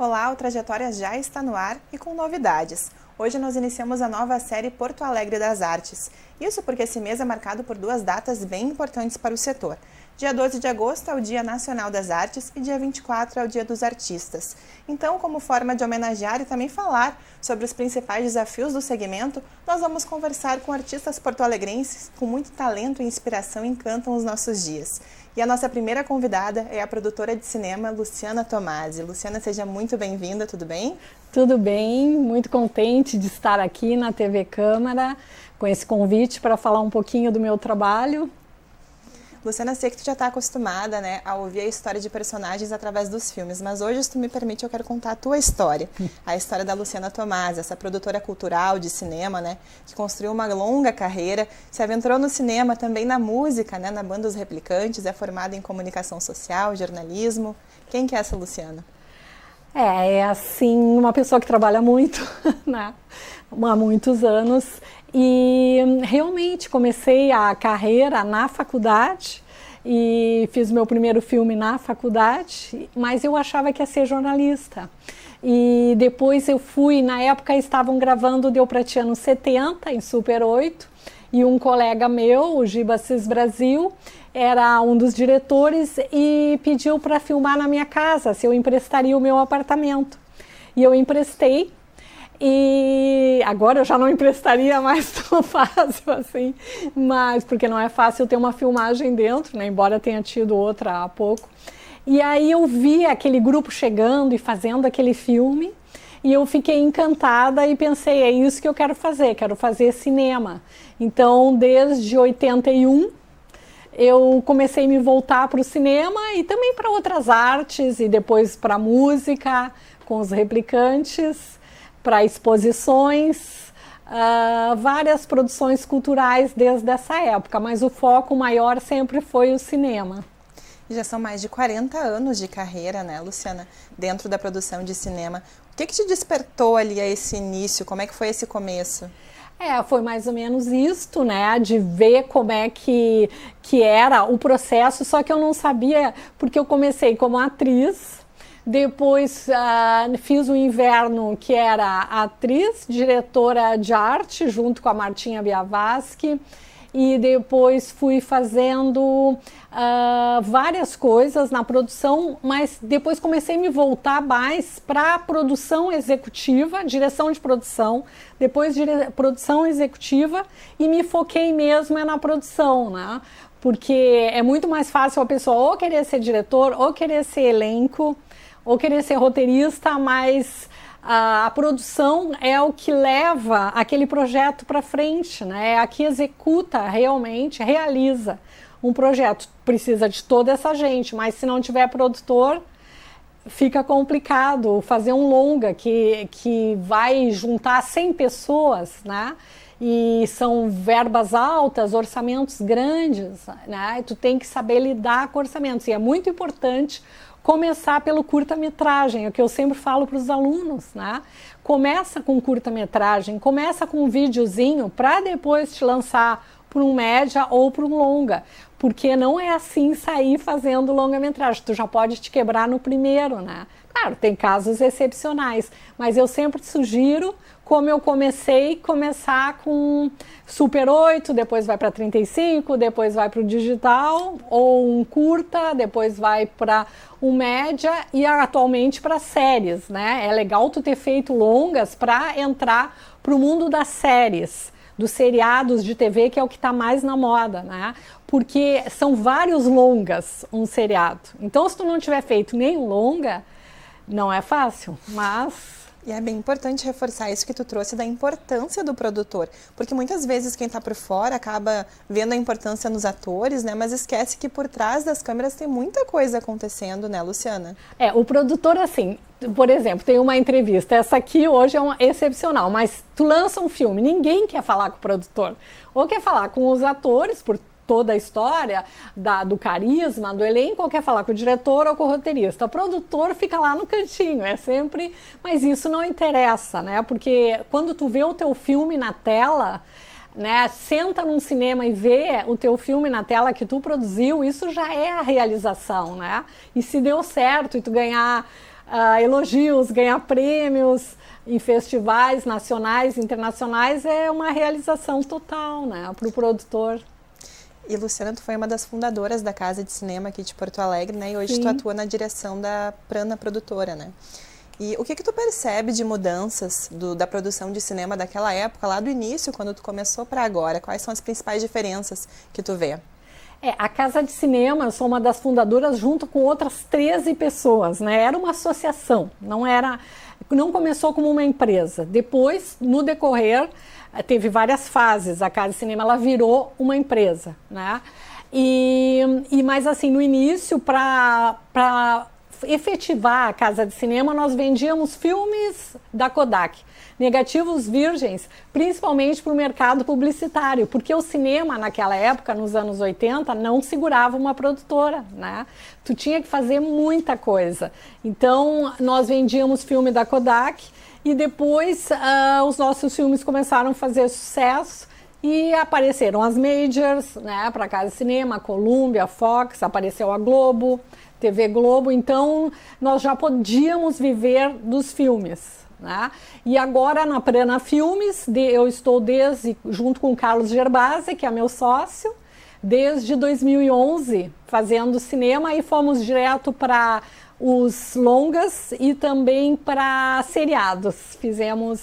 Olá, o Trajetória já está no ar e com novidades. Hoje nós iniciamos a nova série Porto Alegre das Artes. Isso porque esse mês é marcado por duas datas bem importantes para o setor. Dia 12 de agosto é o Dia Nacional das Artes e dia 24 é o Dia dos Artistas. Então, como forma de homenagear e também falar sobre os principais desafios do segmento, nós vamos conversar com artistas porto-alegrenses com muito talento e inspiração encantam os nossos dias. E a nossa primeira convidada é a produtora de cinema Luciana Tomasi. Luciana, seja muito bem-vinda, tudo bem? Tudo bem, muito contente de estar aqui na TV Câmara com esse convite para falar um pouquinho do meu trabalho. Luciana, sei que tu já está acostumada, né, a ouvir a história de personagens através dos filmes, mas hoje, se tu me permite, eu quero contar a tua história. A história da Luciana Tomasi, essa produtora cultural de cinema, né, que construiu uma longa carreira, se aventurou no cinema, também na música, né, na banda Os Replicantes, é formada em comunicação social, jornalismo. Quem que é essa Luciana? É assim, uma pessoa que trabalha muito, né, há muitos anos. E realmente comecei a carreira na faculdade e fiz meu primeiro filme na faculdade, mas eu achava que ia ser jornalista. E depois eu fui, na época estavam gravando Deu Pra Ti Anos 70 em Super 8, e um colega meu, o Giba Cis Brasil, era um dos diretores e pediu para filmar na minha casa, se eu emprestaria o meu apartamento. E eu emprestei. E agora eu já não emprestaria mais tão fácil assim, mas porque não é fácil ter uma filmagem dentro, né? Embora tenha tido outra há pouco. E aí eu vi aquele grupo chegando e fazendo aquele filme e eu fiquei encantada e pensei, é isso que eu quero fazer cinema. Então, desde 81, eu comecei a me voltar para o cinema e também para outras artes e depois para a música, com Os Replicantes, para exposições, várias produções culturais desde essa época, mas o foco maior sempre foi o cinema. Já são mais de 40 anos de carreira, né, Luciana, dentro da produção de cinema. O que te despertou ali a esse início? Como é que foi esse começo? Foi mais ou menos isto, né, de ver como é que era o processo, só que eu não sabia, porque eu comecei como atriz. Depois fiz o Inverno, que era atriz, diretora de arte, junto com a Martinha Biavaschi, e depois fui fazendo várias coisas na produção, mas depois comecei a me voltar mais para a produção executiva, direção de produção, depois produção executiva, e me foquei mesmo na produção, né? Porque é muito mais fácil a pessoa ou querer ser diretor, ou querer ser elenco, ou querer ser roteirista, mas a produção é o que leva aquele projeto para frente, né? É a que executa realmente, realiza um projeto. Precisa de toda essa gente, mas se não tiver produtor, fica complicado fazer um longa que vai juntar 100 pessoas, né? E são verbas altas, orçamentos grandes, né? E tu tem que saber lidar com orçamentos, e é muito importante começar pelo curta-metragem, é o que eu sempre falo para os alunos, né? Começa com curta-metragem, começa com um videozinho para depois te lançar para um média ou para um longa, porque não é assim sair fazendo longa-metragem, tu já pode te quebrar no primeiro, né? Claro, tem casos excepcionais, mas eu sempre sugiro, como eu começar com Super 8, depois vai para 35, depois vai para o digital, ou um curta, depois vai para um média e atualmente para séries, né? É legal tu ter feito longas para entrar para o mundo das séries, dos seriados de TV, que é o que está mais na moda, né? Porque são vários longas um seriado. Então, se tu não tiver feito nenhum longa, não é fácil, mas... E é bem importante reforçar isso que tu trouxe da importância do produtor, porque muitas vezes quem está por fora acaba vendo a importância nos atores, né, mas esquece que por trás das câmeras tem muita coisa acontecendo, né, Luciana? O produtor, assim, por exemplo, tem uma entrevista, essa aqui hoje é uma excepcional, mas tu lança um filme, ninguém quer falar com o produtor, ou quer falar com os atores, por toda a história do carisma, do elenco, ou quer falar com o diretor ou com o roteirista. O produtor fica lá no cantinho, é sempre... Mas isso não interessa, né? Porque quando tu vê o teu filme na tela, né, senta num cinema e vê o teu filme na tela que tu produziu, isso já é a realização, né? E se deu certo e tu ganhar elogios, ganhar prêmios em festivais nacionais, internacionais, é uma realização total, né, para o produtor. E Luciana, tu foi uma das fundadoras da Casa de Cinema aqui de Porto Alegre, né? E hoje Sim. tu atua na direção da Prana Produtora, né? E o que tu percebe de mudanças da produção de cinema daquela época, lá do início, quando tu começou, para agora? Quais são as principais diferenças que tu vê? A Casa de Cinema, eu sou uma das fundadoras junto com outras 13 pessoas, né? Era uma associação, não começou como uma empresa. Depois, no decorrer, teve várias fases. A Casa de Cinema, ela virou uma empresa, né? Mas assim, no início, para efetivar a Casa de Cinema, nós vendíamos filmes da Kodak, negativos virgens, principalmente para o mercado publicitário, porque o cinema naquela época, nos anos 80, não segurava uma produtora, né? Tu tinha que fazer muita coisa. Então, nós vendíamos filme da Kodak e depois os nossos filmes começaram a fazer sucesso e apareceram as majors, né, para a Casa de Cinema, a Columbia, a Fox, apareceu a Globo, TV Globo, então nós já podíamos viver dos filmes, né? E agora na Prana Filmes, eu estou junto com o Carlos Gerbasi, que é meu sócio, desde 2011 fazendo cinema, e fomos direto para os longas e também para seriados, fizemos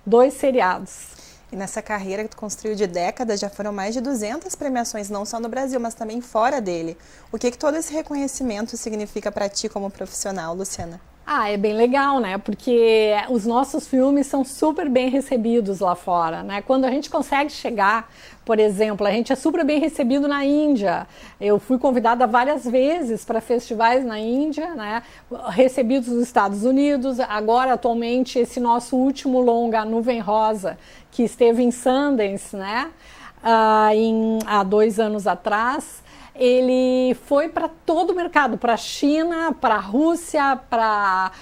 2 seriados. E nessa carreira que tu construiu de décadas, já foram mais de 200 premiações, não só no Brasil, mas também fora dele. O que todo esse reconhecimento significa para ti como profissional, Luciana? É bem legal, né? Porque os nossos filmes são super bem recebidos lá fora, né? Quando a gente consegue chegar, por exemplo, a gente é super bem recebido na Índia. Eu fui convidada várias vezes para festivais na Índia, né? Recebidos nos Estados Unidos. Agora, atualmente, esse nosso último longa, Nuvem Rosa, que esteve em Sundance, né? Há 2 anos atrás, ele foi para todo o mercado, para a China, para a Rússia, para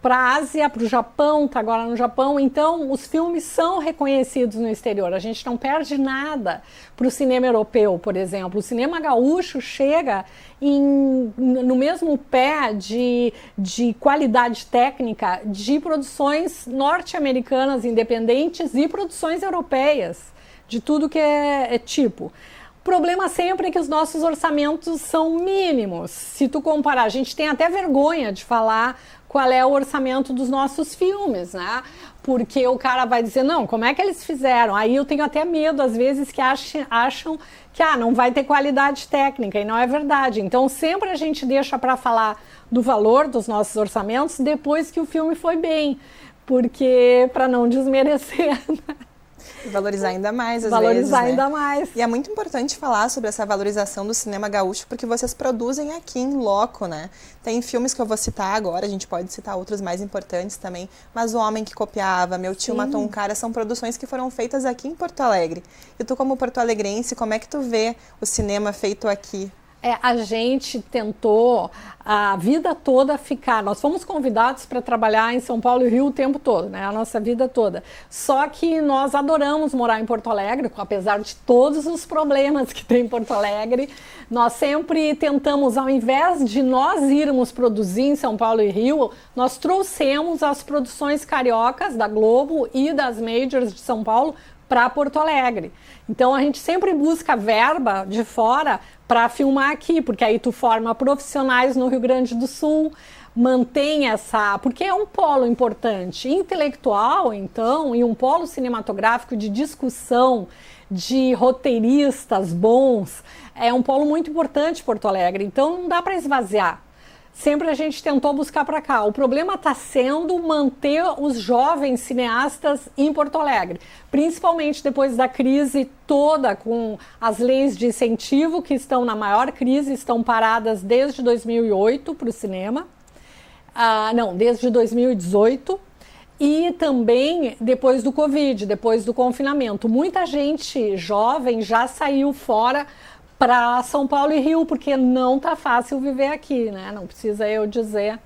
a Ásia, para o Japão, está agora no Japão. Então, os filmes são reconhecidos no exterior. A gente não perde nada para o cinema europeu, por exemplo. O cinema gaúcho chega no mesmo pé de qualidade técnica de produções norte-americanas independentes e produções europeias, de tudo que é tipo. O problema sempre é que os nossos orçamentos são mínimos. Se tu comparar, a gente tem até vergonha de falar qual é o orçamento dos nossos filmes, né? Porque o cara vai dizer, não, como é que eles fizeram? Aí eu tenho até medo, às vezes, que acham que não vai ter qualidade técnica, e não é verdade. Então, sempre a gente deixa para falar do valor dos nossos orçamentos depois que o filme foi bem, porque para não desmerecer, né? E valorizar ainda mais, às vezes, Valorizar né? ainda mais. E é muito importante falar sobre essa valorização do cinema gaúcho, porque vocês produzem aqui em loco, né? Tem filmes que eu vou citar agora, a gente pode citar outros mais importantes também, mas O Homem que Copiava, Meu Tio Matou um Cara, são produções que foram feitas aqui em Porto Alegre. E tu, como porto-alegrense, como é que tu vê o cinema feito aqui? A gente tentou a vida toda ficar. Nós fomos convidados para trabalhar em São Paulo e Rio o tempo todo, né? A nossa vida toda. Só que nós adoramos morar em Porto Alegre, apesar de todos os problemas que tem em Porto Alegre. Nós sempre tentamos, ao invés de nós irmos produzir em São Paulo e Rio, nós trouxemos as produções cariocas da Globo e das majors de São Paulo para Porto Alegre. Então a gente sempre busca verba de fora para filmar aqui, porque aí tu forma profissionais no Rio Grande do Sul, mantém porque é um polo importante, intelectual, então, e um polo cinematográfico de discussão, de roteiristas bons, é um polo muito importante Porto Alegre, então não dá para esvaziar. Sempre a gente tentou buscar para cá. O problema está sendo manter os jovens cineastas em Porto Alegre, principalmente depois da crise toda, com as leis de incentivo que estão na maior crise, estão paradas desde 2008 para o cinema, desde 2018, e também depois do Covid, depois do confinamento. Muita gente jovem já saiu fora para São Paulo e Rio, porque não tá fácil viver aqui, né? Não precisa eu dizer.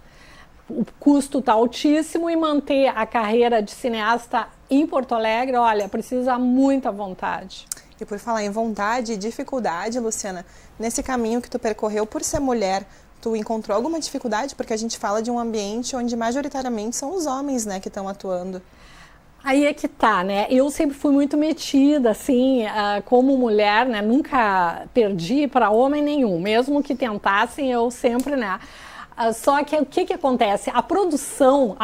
O custo tá altíssimo e manter a carreira de cineasta em Porto Alegre, olha, precisa muita vontade. E por falar em vontade e dificuldade, Luciana, nesse caminho que tu percorreu por ser mulher, tu encontrou alguma dificuldade? Porque a gente fala de um ambiente onde majoritariamente são os homens, né, que estão atuando. Aí é que tá, né? Eu sempre fui muito metida, assim, como mulher, né? Nunca perdi para homem nenhum. Mesmo que tentassem, eu sempre, né? Só que o que acontece? A produção,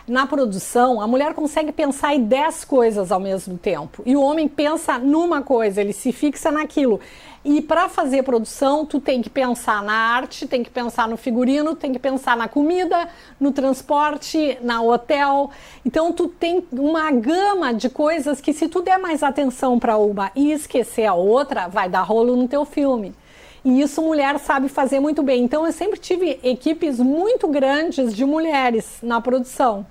na produção, a mulher consegue pensar em 10 coisas ao mesmo tempo. E o homem pensa numa coisa, ele se fixa naquilo. E para fazer produção, tu tem que pensar na arte, tem que pensar no figurino, tem que pensar na comida, no transporte, na hotel. Então tu tem uma gama de coisas que, se tu der mais atenção para uma e esquecer a outra, vai dar rolo no teu filme. E isso mulher sabe fazer muito bem. Então eu sempre tive equipes muito grandes de mulheres na produção.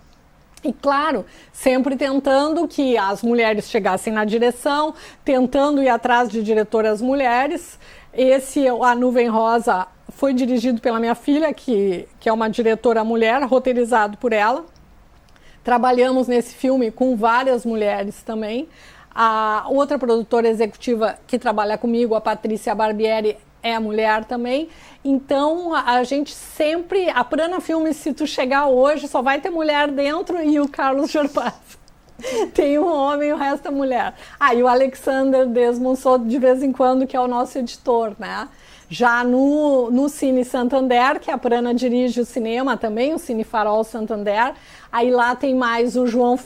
E claro, sempre tentando que as mulheres chegassem na direção, tentando ir atrás de diretoras mulheres. A Nuvem Rosa, foi dirigido pela minha filha, que é uma diretora mulher, roteirizado por ela. Trabalhamos nesse filme com várias mulheres também. A outra produtora executiva que trabalha comigo, a Patrícia Barbieri, é mulher também. Então a gente sempre, a Prana Filmes, se tu chegar hoje, só vai ter mulher dentro, e o Carlos Gerbasi tem um homem e o resto é mulher. E o Alexander Desmonceau, de vez em quando, que é o nosso editor, né? Já no Cine Santander, que a Prana dirige o cinema também, o Cine Farol Santander, aí lá tem mais o João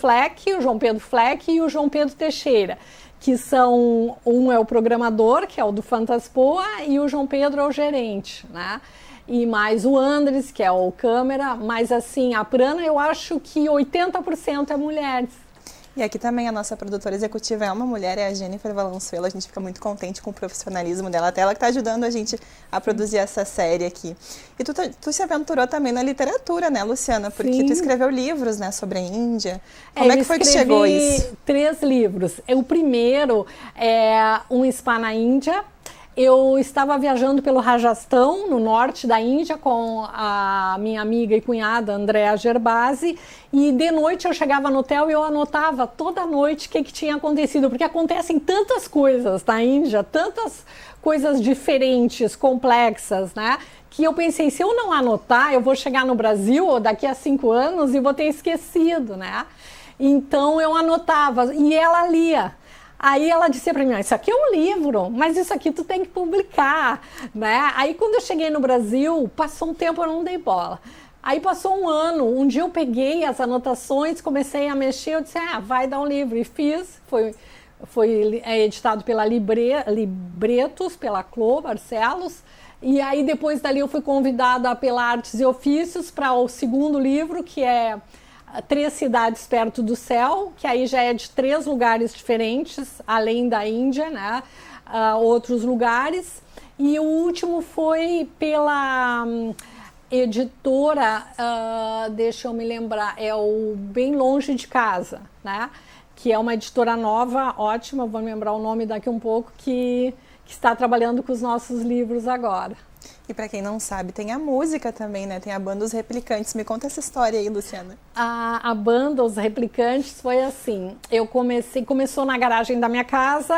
Pedro Fleck e o João Pedro Teixeira, que são, um é o programador, que é o do Fantaspoa, e o João Pedro é o gerente, né? E mais o Andres, que é o câmera, mas assim, a Prana eu acho que 80% é mulheres. E aqui também a nossa produtora executiva é uma mulher, é a Jennifer Valenzuela. A gente fica muito contente com o profissionalismo dela, até ela que está ajudando a gente a produzir essa série aqui. E tu se aventurou também na literatura, né, Luciana? Porque Sim. Tu escreveu livros, né, sobre a Índia. Como é que foi que chegou isso? 3 livros. O primeiro é Um Spa na Índia. Eu estava viajando pelo Rajastão, no norte da Índia, com a minha amiga e cunhada, Andrea Gerbasi, e de noite eu chegava no hotel e eu anotava toda noite o que tinha acontecido, porque acontecem tantas coisas na Índia, tantas coisas diferentes, complexas, né? Que eu pensei, se eu não anotar, eu vou chegar no Brasil daqui a 5 anos e vou ter esquecido, né? Então eu anotava e ela lia. Aí ela disse para mim, isso aqui é um livro, mas isso aqui tu tem que publicar, né? Aí quando eu cheguei no Brasil, passou um tempo, eu não dei bola. Aí passou um ano, um dia eu peguei as anotações, comecei a mexer, eu disse, vai dar um livro, e fiz, foi editado pela Libretos, pela Clô Barcelos, e aí depois dali eu fui convidada pela Artes e Ofícios para o segundo livro, que é 3 cidades perto do céu, que aí já é de 3 lugares diferentes, além da Índia, né? Outros lugares. E o último foi pela editora, deixa eu me lembrar, é o Bem Longe de Casa, né? Que é uma editora nova, ótima, vou me lembrar o nome daqui um pouco, que está trabalhando com os nossos livros agora. E para quem não sabe, tem a música também, né? Tem a banda Os Replicantes. Me conta essa história aí, Luciana. A banda Os Replicantes foi assim, começou na garagem da minha casa,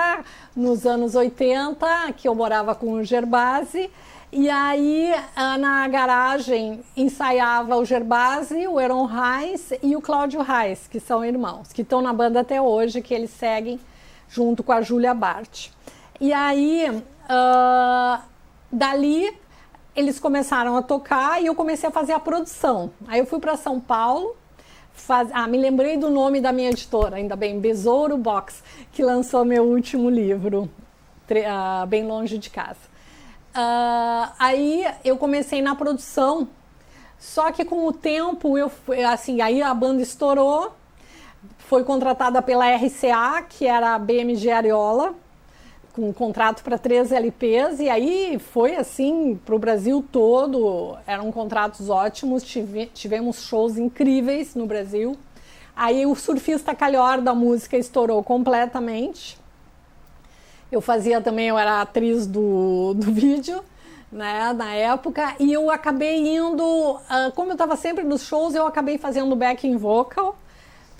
nos anos 80, que eu morava com o Gerbasi, e aí na garagem ensaiava o Gerbasi, o Heron Reis e o Cláudio Reis, que são irmãos, que estão na banda até hoje, que eles seguem junto com a Júlia Bart. E aí, dali, eles começaram a tocar e eu comecei a fazer a produção. Aí eu fui para São Paulo, me lembrei do nome da minha editora, ainda bem, Besouro Box, que lançou meu último livro, Bem Longe de Casa. Aí eu comecei na produção, só que com o tempo, aí a banda estourou, foi contratada pela RCA, que era a BMG Ariola, com um contrato para 3 LPs, e aí foi assim para o Brasil todo, eram contratos ótimos, tivemos shows incríveis no Brasil. Aí o Surfista Calhor da música estourou completamente. Eu era atriz do vídeo, né, na época, e eu acabei indo, como eu estava sempre nos shows, eu acabei fazendo backing vocal,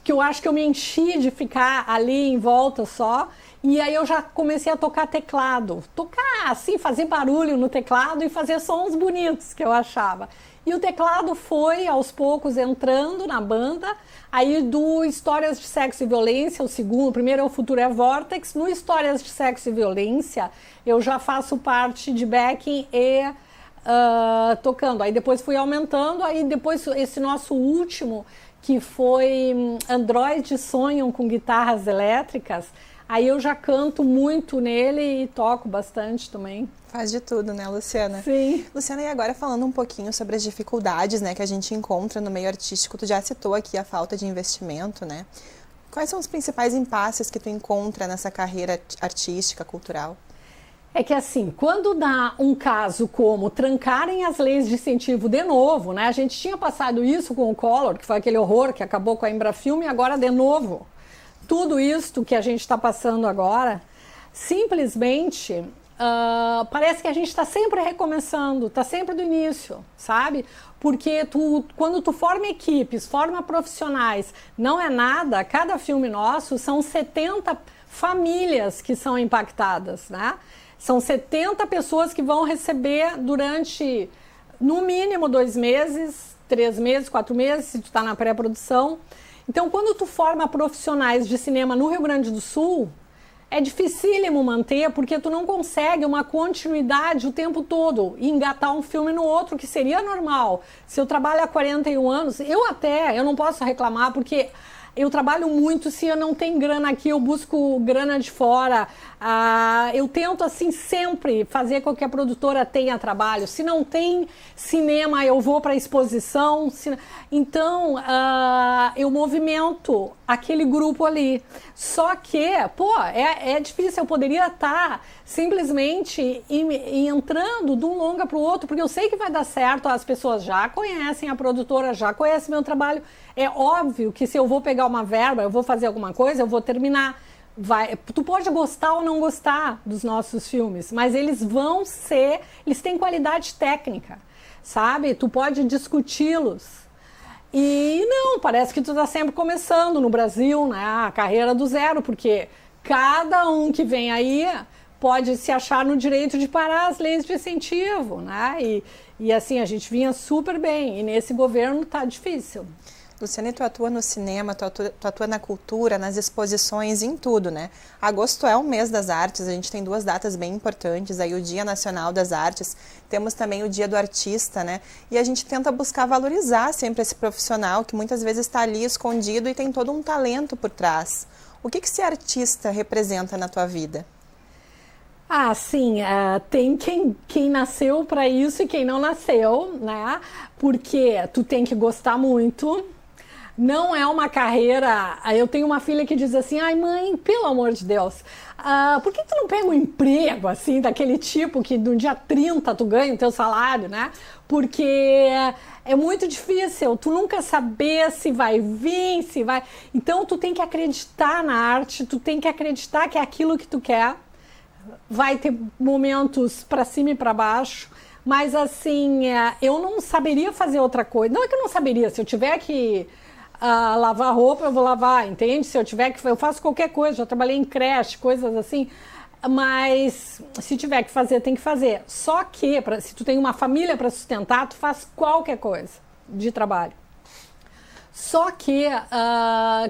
porque eu acho que eu me enchi de ficar ali em volta só. E aí eu já comecei a tocar teclado. Tocar assim, fazer barulho no teclado e fazer sons bonitos que eu achava. E o teclado foi, aos poucos, entrando na banda. Aí do Histórias de Sexo e Violência, o primeiro é o Futuro é Vortex. No Histórias de Sexo e Violência, eu já faço parte de backing e tocando. Aí depois fui aumentando, aí depois esse nosso último, que foi Androides Sonham com Guitarras Elétricas, aí eu já canto muito nele e toco bastante também. Faz de tudo, né, Luciana? Sim. Luciana, e agora falando um pouquinho sobre as dificuldades, né, que a gente encontra no meio artístico, tu já citou aqui a falta de investimento, né? Quais são os principais impasses que tu encontra nessa carreira artística, cultural? É que assim, quando dá um caso como trancarem as leis de incentivo de novo, né? A gente tinha passado isso com o Collor, que foi aquele horror que acabou com a Embrafilme, e agora de novo. Tudo isso que a gente está passando agora, simplesmente parece que a gente está sempre recomeçando, está sempre do início, sabe? Porque quando tu forma equipes, forma profissionais, não é nada, cada filme nosso são 70 famílias que são impactadas, né? São 70 pessoas que vão receber durante, no mínimo, 2 meses, 3 meses, 4 meses, se tu está na pré-produção. Então, quando tu forma profissionais de cinema no Rio Grande do Sul, é dificílimo manter, porque tu não consegue uma continuidade o tempo todo e engatar um filme no outro, que seria normal. Se eu trabalho há 41 anos, eu não posso reclamar, porque eu trabalho muito, se eu não tenho grana aqui, eu busco grana de fora. Eu tento, assim, sempre fazer com que a produtora tenha trabalho. Se não tem cinema, eu vou para a exposição. Então, eu movimento aquele grupo ali. Só que, é difícil. Eu poderia estar simplesmente entrando de um longa para o outro, porque eu sei que vai dar certo. As pessoas já conhecem a produtora, já conhecem meu trabalho. É óbvio que se eu vou pegar uma verba, eu vou fazer alguma coisa, eu vou terminar. Tu pode gostar ou não gostar dos nossos filmes, mas eles têm qualidade técnica, sabe? Tu pode discuti-los. E não, parece que tu está sempre começando no Brasil, né? A carreira do zero, porque cada um que vem aí pode se achar no direito de parar as leis de incentivo, né? E assim, a gente vinha super bem, e nesse governo tá difícil. Luciana, tu atua no cinema, tu atua na cultura, nas exposições, em tudo, né? Agosto é o mês das artes, a gente tem 2 datas bem importantes, aí o Dia Nacional das Artes, temos também o Dia do Artista, né? E a gente tenta buscar valorizar sempre esse profissional que muitas vezes está ali escondido e tem todo um talento por trás. O que ser artista representa na tua vida? Sim, tem quem nasceu para isso e quem não nasceu, né? Porque tu tem que gostar muito. Não é uma carreira... Eu tenho uma filha que diz assim, ai mãe, pelo amor de Deus, por que tu não pega um emprego assim, daquele tipo que no dia 30 tu ganha o teu salário, né? Porque é muito difícil, tu nunca saber se vai vir, se vai... Então tu tem que acreditar na arte, tu tem que acreditar que é aquilo que tu quer. Vai ter momentos para cima e para baixo, mas assim, eu não saberia fazer outra coisa. Não é que eu não saberia, se eu tiver que lavar roupa, eu vou lavar, entende? Se eu tiver que... Eu faço qualquer coisa, já trabalhei em creche, coisas assim, mas se tiver que fazer, tem que fazer. Só que, se tu tem uma família para sustentar, tu faz qualquer coisa de trabalho. Só que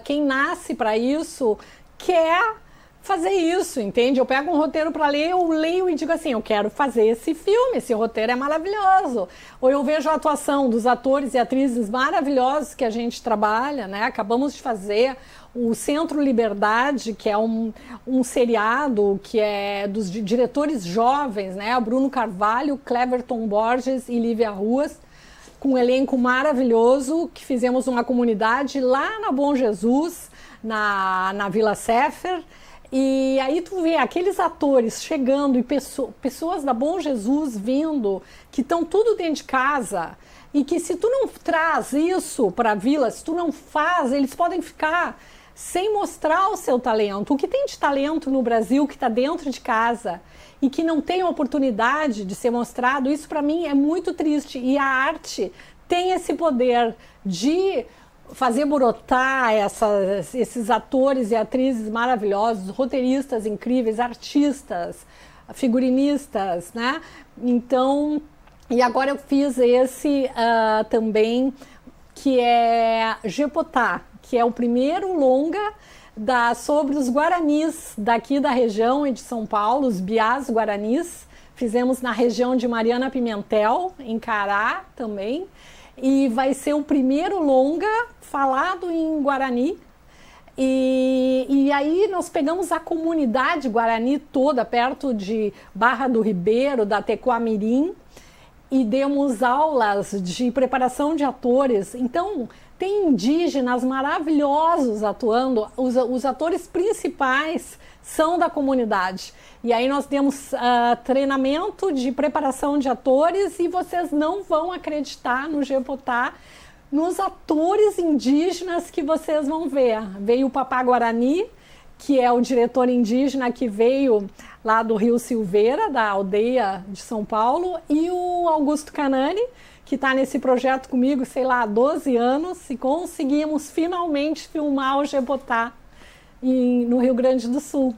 quem nasce para isso quer fazer isso, entende? Eu pego um roteiro para ler, eu leio e digo assim, eu quero fazer esse filme, esse roteiro é maravilhoso. Ou eu vejo a atuação dos atores e atrizes maravilhosos que a gente trabalha, né? Acabamos de fazer o Centro Liberdade, que é um seriado que é dos diretores jovens, né? Bruno Carvalho, Cleverton Borges e Lívia Ruas, com um elenco maravilhoso, que fizemos uma comunidade lá na Bom Jesus, na Vila Sefer. E aí tu vê aqueles atores chegando e pessoas da Bom Jesus vindo, que estão tudo dentro de casa, e que se tu não traz isso para a vila, se tu não faz, eles podem ficar sem mostrar o seu talento. O que tem de talento no Brasil que está dentro de casa e que não tem oportunidade de ser mostrado, isso para mim é muito triste. E a arte tem esse poder de fazer brotar esses atores e atrizes maravilhosos, roteiristas incríveis, artistas, figurinistas, né? Então, e agora eu fiz esse também, que é Jepotá, que é o primeiro longa sobre os guaranis daqui da região e de São Paulo, os biás guaranis. Fizemos na região de Mariana Pimentel, em Cará também. E vai ser o primeiro longa falado em Guarani. E aí nós pegamos a comunidade Guarani toda, perto de Barra do Ribeiro, da Tecoamirim, e demos aulas de preparação de atores. Então, tem indígenas maravilhosos atuando, os atores principais são da comunidade. E aí nós demos treinamento de preparação de atores e vocês não vão acreditar no Jepotá, nos atores indígenas que vocês vão ver. Veio o Papá Guarani, que é o diretor indígena que veio lá do Rio Silveira, da aldeia de São Paulo, e o Augusto Canani, que está nesse projeto comigo, sei lá, há 12 anos, e conseguimos finalmente filmar o Jepotá no Rio Grande do Sul.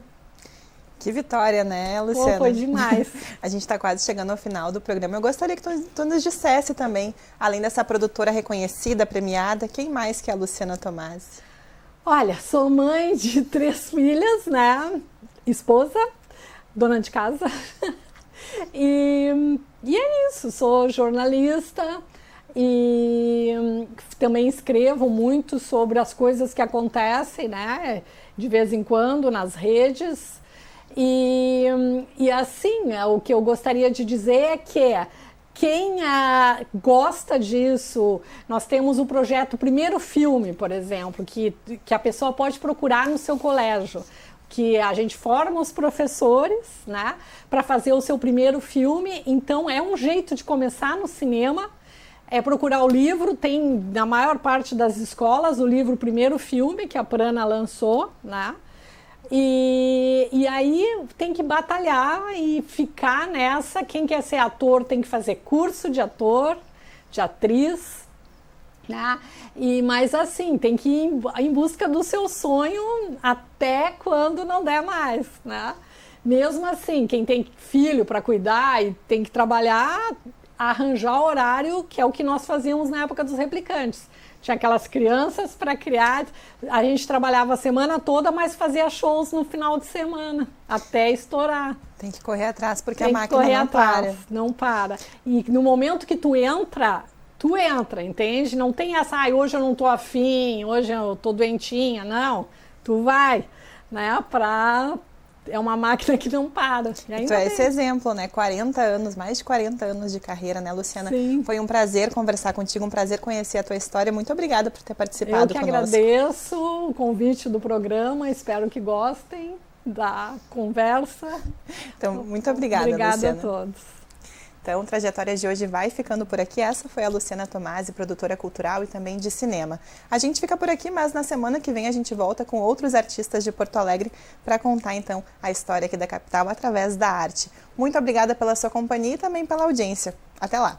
Que vitória, né, Luciana? Pô, foi demais. A gente está quase chegando ao final do programa. Eu gostaria que tu nos dissesse também, além dessa produtora reconhecida, premiada, quem mais que é a Luciana Tomasi? Olha, sou mãe de 3 filhas, né? Esposa, dona de casa. E é isso, sou jornalista e também escrevo muito sobre as coisas que acontecem, né? De vez em quando nas redes. E assim, o que eu gostaria de dizer é que quem gosta disso, nós temos o projeto Primeiro Filme, por exemplo, que a pessoa pode procurar no seu colégio, que a gente forma os professores, né, para fazer o seu primeiro filme. Então é um jeito de começar no cinema, é procurar o livro, tem na maior parte das escolas o livro Primeiro Filme, que a Prana lançou, né? E aí tem que batalhar e ficar nessa. Quem quer ser ator tem que fazer curso de ator, de atriz, né? Mas assim, tem que ir em busca do seu sonho até quando não der mais, né? Mesmo assim, quem tem filho para cuidar e tem que trabalhar, arranjar horário, que é o que nós fazíamos na época dos Replicantes. Tinha aquelas crianças para criar, a gente trabalhava a semana toda, mas fazia shows no final de semana, até estourar. Tem que correr atrás, porque a máquina não para. Não para. E no momento que tu entra, entende? Não tem essa, hoje eu não tô afim, hoje eu tô doentinha, não. Tu vai, né, é uma máquina que não para. Tu é esse exemplo, né? 40 anos, mais de 40 anos de carreira, né, Luciana? Sim. Foi um prazer conversar contigo, um prazer conhecer a tua história. Muito obrigada por ter participado conosco. Eu que agradeço o convite do programa, espero que gostem da conversa. Então, muito obrigada, Luciana. Obrigada a todos. Então, Trajetória de hoje vai ficando por aqui. Essa foi a Luciana Tomasi, produtora cultural e também de cinema. A gente fica por aqui, mas na semana que vem a gente volta com outros artistas de Porto Alegre para contar, então, a história aqui da capital através da arte. Muito obrigada pela sua companhia e também pela audiência. Até lá!